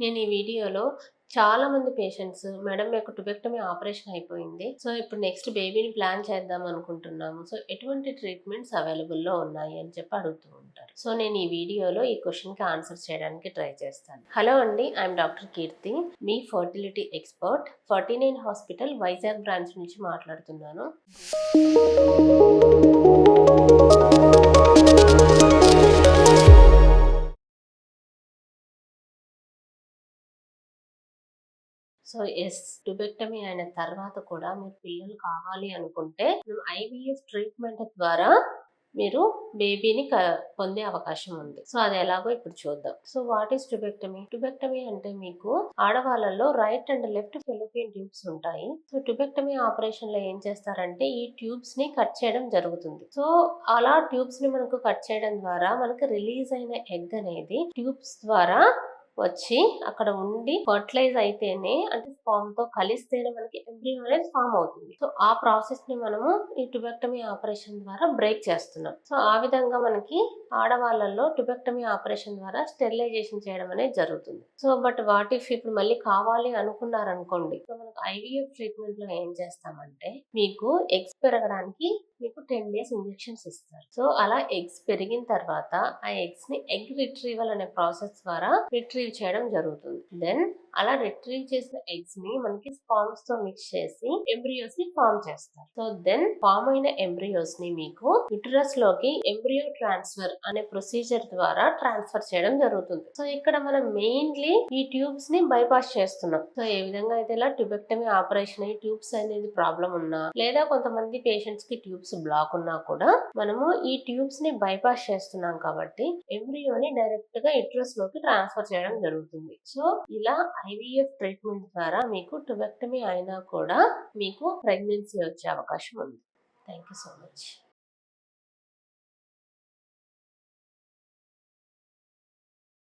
నేను ఈ వీడియోలో చాలా మంది పేషెంట్స్ మేడం మీకు ట్యుబెక్టమీ ఆపరేషన్ అయిపోయింది. సో ఇప్పుడు నెక్స్ట్ బేబీని ప్లాన్ చేద్దాం అనుకుంటున్నాము. సో ఎటువంటి ట్రీట్మెంట్స్ అవైలబుల్‌లో ఉన్నాయి అని చెప్పి అడుగుతూ ఉంటారు. సో నేను ఈ వీడియోలో ఈ క్వెషన్‌కి ఆన్సర్ చేయడానికి ట్రై చేస్తాను. హలో అండి. I'm doctor Keerthi. మీ fertility expert 49 hospital Vizag branch నుంచి మాట్లాడుతున్నాను. సో ట్యుబెక్టమీ అయిన తర్వాత కూడా మీరు పిల్లలు కావాలి అనుకుంటే ఐవీఎఫ్ ట్రీట్మెంట్ ద్వారా మీరు బేబీని పొందే అవకాశం ఉంది. సో అది ఎలాగో ఇప్పుడు చూద్దాం. So what is tubectomy? Tubectomy అంటే మీకు ఆడవాళ్ళలో right and left fallopian tubes ఉంటాయి. సో ట్యుబెక్టమీ ఆపరేషన్ లో ఏం చేస్తారంటే ఈ ట్యూబ్స్ ని కట్ చేయడం జరుగుతుంది. సో అలా ట్యూబ్స్ ని మనకు కట్ చేయడం ద్వారా మనకు రిలీజ్ అయిన ఎగ్ అనేది ట్యూబ్స్ ద్వారా వచ్చి అక్కడ ఉండి ఫర్టిలైజ్ అయితేనే అంటే స్పామ్ తో కలిస్తేనే మనకి ఎంబ్రియో అనేది ఫామ్ అవుతుంది. సో ఆ ప్రాసెస్ ని మనము ఈ ట్యుబెక్టమీ ఆపరేషన్ ద్వారా బ్రేక్ చేస్తున్నాం. సో ఆ విధంగా మనకి ఆడవాళ్ళల్లో ట్యుబెక్టమీ ఆపరేషన్ ద్వారా స్టెరిలైజేషన్ చేయడం అనేది జరుగుతుంది. సో బట్ వాట్ ఇఫ్ ఇప్పుడు మళ్ళీ కావాలి అనుకున్నారనుకోండి, సో మనకు ఐవీఎఫ్ ట్రీట్మెంట్ లో ఏం చేస్తామంటే మీకు ఎగ్స్ పెరగడానికి మీకు 10 days ఇంజెక్షన్స్ ఇస్తారు. సో అలా ఎగ్స్ పెరిగిన తర్వాత ఆ ఎగ్స్ ని ఎగ్ రిట్రీవల్ అనే ప్రాసెస్ ద్వారా రిట్రీవ్ చేయడం జరుగుతుంది. దెన్ అలా రిట్రీవ్ చేసిన ఎగ్స్ ని మనకి స్పామ్స్ తో మిక్స్ చేసి ఎంబ్రియోస్ ని ఫామ్ చేస్తారు. సో దెన్ ఫామ్ అయిన ఎంబ్రియోస్ ని మీకు యుటరస్ లోకి ఎంబ్రియో ట్రాన్స్ఫర్ అనే ప్రొసీజర్ ద్వారా ట్రాన్స్ఫర్ చేయడం జరుగుతుంది. సో ఇక్కడ మనం మెయిన్లీ ఈ ట్యూబ్స్ ని బైపాస్ చేస్తున్నాం. సో ఏ విధంగా అయితే ఇలా ట్యుబెక్టమీ ఆపరేషన్ అయ్యి ట్యూబ్స్ అనేది ప్రాబ్లం ఉన్నా లేదా కొంతమంది పేషెంట్స్ కి ట్యూబ్స్ బ్లాక్ ఉన్నా కూడా మనము ఈ ట్యూబ్స్ ని బైపాస్ చేస్తున్నాం కాబట్టి ఎంబ్రియోని డైరెక్ట్ గా యుటరస్ లోకి ట్రాన్స్ఫర్ చేయడం జరుగుతుంది. సో ఇలా ఐవీఎఫ్ ట్రీట్మెంట్ ద్వారా మీకు ట్యుబెక్టమీ అయినా కూడా మీకు ప్రెగ్నెన్సీ వచ్చే అవకాశం ఉంది. Thank you so much.